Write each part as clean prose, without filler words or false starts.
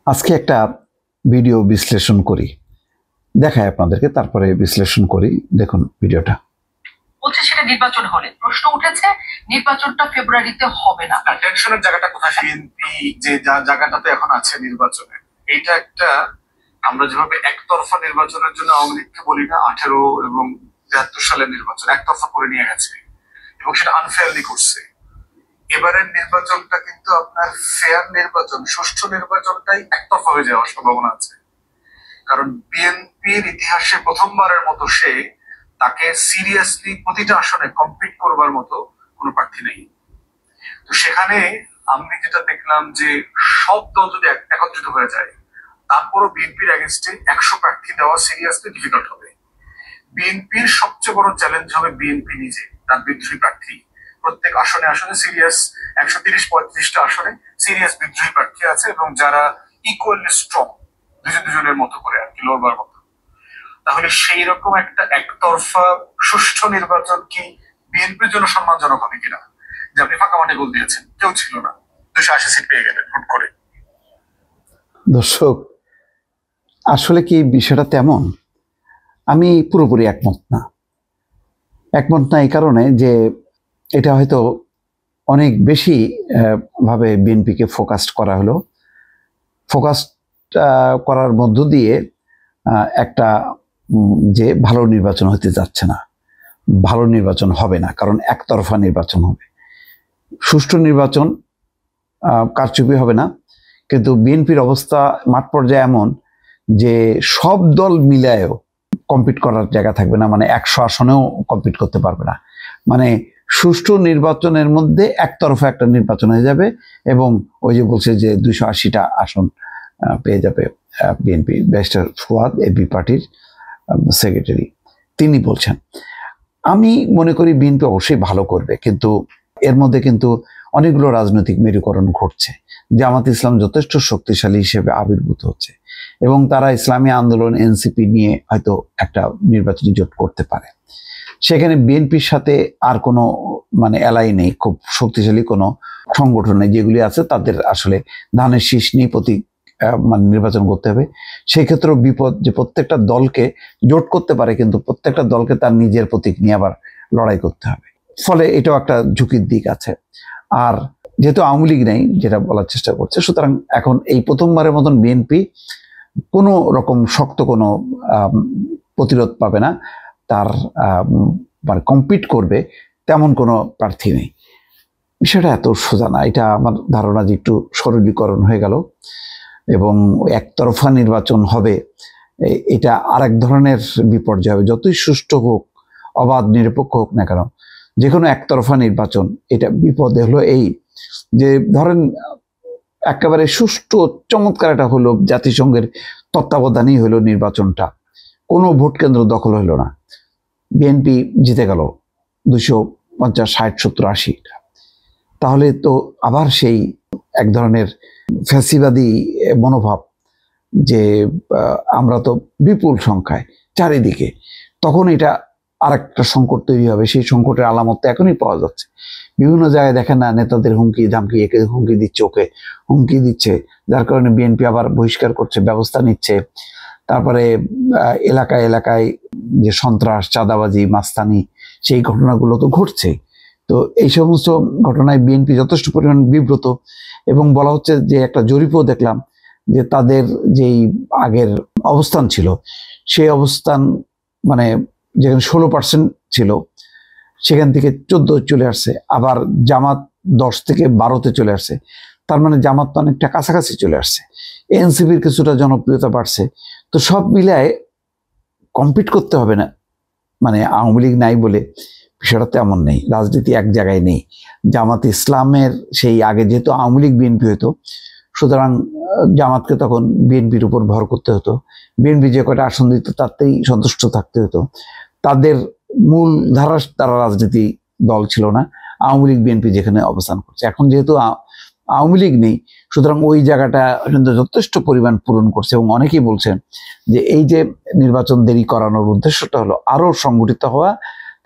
আজকে একটা ভিডিও বিশ্লেষণ করি, দেখাই আপনাদেরকে, তারপরে বিশ্লেষণ করি। দেখুন ভিডিওটা। বলছে সেটা নির্বাচন হলে প্রশ্ন উঠেছে, নির্বাচনটা ফেব্রুয়ারিতে হবে না। টেনশনের জায়গাটা কোথায়? বিএনপি যে জায়গাটাতে এখন আছে নির্বাচনে, এইটা একটা আমরা যেভাবে একতরফা নির্বাচনের জন্য আওয়ামী লীগকে বলি না, 18 এবং 73 সালের নির্বাচন একতরফা করে নিয়ে গেছে এবং সেটা আনফেয়ারলি করছে। এবারের নির্বাচনটা কিন্তু আপনার ফেয়ার নির্বাচন, সুষ্ঠু নির্বাচনটাই একতরফা হয়ে যাওয়ার সম্ভাবনা আছে। কারণ বিএনপির ইতিহাসে প্রথমবারের মতো সে তাকে সিরিয়াসলি প্রতিটা আসনে কম্পিট করবার মতো কোনো প্রার্থী নেই। তো সেখানে আমি যেটা দেখলাম যে সব দল যদি একত্রিত হয়ে যায়, তারপরও বিএনপির এগেনস্টে 100 প্রার্থী দেওয়া সিরিয়াসলি ডিফিকাল্ট হবে। বিএনপির সবচেয়ে বড় চ্যালেঞ্জ হবে বিএনপি নিজে, তার বিদ্রোহী প্রার্থী। প্রত্যেক আসনে আসনে সিরিয়াস 130-35টা আসনে সিরিয়াস বিদ্রোহী প্রার্থী আছে এবং যারা ইকুয়ালি স্ট্রং, দুজনের মতো করে আর কি লড়বার মতো। তাহলে সেই রকম একটা একতরফা সুষ্ঠু নির্বাচন কি বিএনপির জন্য সম্মানজনক হবে কিনা? যে আপনি ফাঁকা মাঠে গোল দিয়েছেন, কেউ ছিল না, 280 সিট পেয়ে গেলেন হুট করে। দর্শক, আসলে কি বিষয়টা তেমন? আমি পুরোপুরি একমত না। এই কারণে যে এটা হয়তো অনেক বেশি ভাবে বিএনপিকে ফোকাসড করা হলো। ফোকাসড করার মধ্য দিয়ে একটা যে ভালো নির্বাচন হতে যাচ্ছে না, ভালো নির্বাচন হবে না, কারণ একতরফা নির্বাচন হবে। সুষ্ঠু নির্বাচন, কারচুপি হবে না। কিন্তু বিএনপির অবস্থা মাঠ পর্যায়ে এমন যে সব দল মিলায়েও কম্পিট করার জায়গা থাকবে না, মানে 100 আসনেও কম্পিট করতে পারবে না। মানে সুষ্ঠু নির্বাচনের মধ্যে একতরফা একটা নির্বাচন হয়ে যাবে এবং ওই যে বলছে যে 280টা আসন পেয়ে যাবে বিএনপি। ব্যারিস্টার ফুয়াদ এবি পার্টির সেক্রেটারি, তিনি বলছেন। আমি মনে করি বিএনপি অবশ্যই ভালো করবে, কিন্তু এর মধ্যে কিন্তু অনেকগুলো রাজনৈতিক মেরুকরণ ঘটছে। জামাত ইসলাম যথেষ্ট শক্তিশালী হিসেবে আবির্ভূত হচ্ছে এবং তারা ইসলামী আন্দোলন এনসিপি নিয়ে হয়তো একটা নির্বাচনী জোট করতে পারে। সেখানে বিএনপির সাথে আর কোনো মানে এলাই নেই, খুব শক্তিশালী কোনো সংগঠন নেই। যেগুলি আছে তাদের আসলে ধানের শীষ নিয়ে মানে নির্বাচন করতে হবে। সেই ক্ষেত্রেও বিপদ যে প্রত্যেকটা দলকে জোট করতে পারে, কিন্তু প্রত্যেকটা দলকে তার নিজের প্রতীক নিয়ে আবার লড়াই করতে হবে। ফলে এটাও একটা ঝুঁকির দিক আছে। আর যেহেতু আওয়ামী লীগ নেই, যেটা বলার চেষ্টা করছে, সুতরাং এখন এই প্রথমবারের মতন বিএনপি কোনো রকম শক্ত কোনো প্রতিরোধ পাবে না। তার মানে কম্পিট করবে তেমন কোনো প্রার্থী নেই। বিষয়টা এত সোজা না। এটা আমার ধারণা যে একটু সরলীকরণ হয়ে গেল এবং একতরফা নির্বাচন হবে, এটা আরেক ধরনের বিপর্যয় হবে। যতই সুষ্ঠু হোক, অবাধ নিরপেক্ষ হোক না কেন, যে কোনো একতরফা নির্বাচন, এটা বিপদে হলো এই যে ধরেন একেবারে সুষ্ঠু চমৎকার একটা হলো, জাতিসংঘের তত্ত্বাবধানেই হলো নির্বাচনটা, কোনো ভোট কেন্দ্র দখল হলো না, বিএনপি জিতে গেল 250, 60, 70, 80টা। তাহলে তো আবার সেই এক ধরনের ফ্যাসিবাদী মনোভাব যে আমরা তো বিপুল সংখ্যায় চারিদিকে, তখন এটা আরেকটা সংকট তৈরি হবে। সেই সংকটের আলামত এখনই পাওয়া যাচ্ছে। বিভিন্ন জায়গায় দেখেন না, নেতাদের হুমকি ধামকি, একে হুমকি দিচ্ছে, ওকে হুমকি দিচ্ছে, যার কারণে বিএনপি আবার বহিষ্কার করছে, ব্যবস্থা নিচ্ছে। তারপরে এলাকায় এলাকায় যে সন্ত্রাস, চাঁদাবাজি, মাস্তানি, সেই ঘটনাগুলো তো ঘটছে। তো এই সমস্ত ঘটনায় বিএনপি যথেষ্ট পরিমাণ বিব্রত এবং বলা হচ্ছে যে একটা জরিপও দেখলাম যে তাদের যেই আগের অবস্থান ছিল, সেই অবস্থান মানে যেখানে 16% ছিল, সেখান থেকে 14 চলে আসছে। আবার জামাত 10 থেকে 12তে চলে আসছে। তার মানে জামাত তো অনেকটা কাছাকাছি চলে আসছে। এনসিপির কিছুটা জনপ্রিয়তা বাড়ছে। তো সব মিলায় কম্পিট করতে হবে না, মানে আওয়ামী লীগ নাই বলে বিষয়টা তেমন নেই। রাজনীতি এক জায়গায় নেই। জামাত ইসলামের সেই আগে যেহেতু আওয়ামী লীগ বিএনপি হতো, সুতরাং জামাতকে তখন বিএনপির উপর ভর করতে হতো। বিএনপি যে কয়টা আসন দিত তাতেই সন্তুষ্ট থাকতে হতো। তাদের মূল ধারা তারা রাজনীতি দল ছিল না। আওয়ামী লীগ বিএনপি যেখানে অবস্থান করছে, এখন যেহেতু আওয়ামী লীগ নেই, সুতরাং ওই জায়গাটা কিন্তু যথেষ্ট পরিমাণ পূরণ করছে। এবং অনেকেই বলছেন যে এই যে নির্বাচন দেরি করানোর উদ্দেশ্যটা হলো আরো সংগঠিত হওয়া।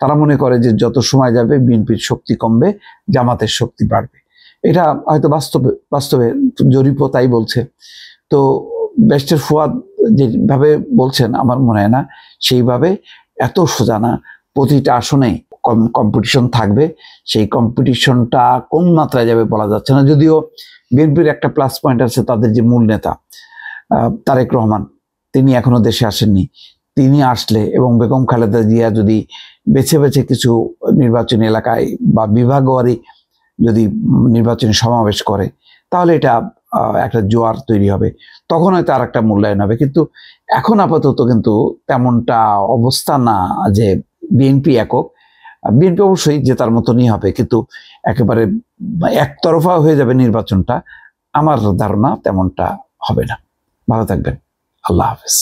তারা মনে করে যে যত সময় যাবে বিএনপির শক্তি কমবে, জামাতের শক্তি বাড়বে। এটা হয়তো বাস্তবে জরিপও তাই বলছে। তো ব্যারিস্টার ফুয়াদ যেভাবে বলছেন আমার মনে হয় না সেইভাবে এত সোজা না। প্রতিটা আসনেই কম্পিটিশন থাকবে, সেই কম্পিটিশনটা কোন মাত্রায় যাবে বলা যাচ্ছে না। যদিও বিএনপির একটা প্লাস পয়েন্ট আছে, তাদের যে মূল নেতা তারেক রহমান, তিনি এখনো দেশে আসেননি। তিনি আসলে এবং বেগম খালেদা জিয়া যদি বেছে বেছে কিছু নির্বাচনী এলাকায় বা বিভাগওয়ারি যদি নির্বাচনী সমাবেশ করে, তাহলে এটা একটা জোয়ার তৈরি হবে, তখন হয়তো আর একটা মূল্যায়ন হবে। কিন্তু এখন আপাতত কিন্তু তেমনটা অবস্থা না যে বিএনপি একক। বিএনপি অবশ্যই জেতার মতনই হবে, কিন্তু একেবারে একতরফা হয়ে যাবে নির্বাচনটা, আমার ধারণা তেমনটা হবে না। ভালো থাকবেন, আল্লাহ হাফেজ।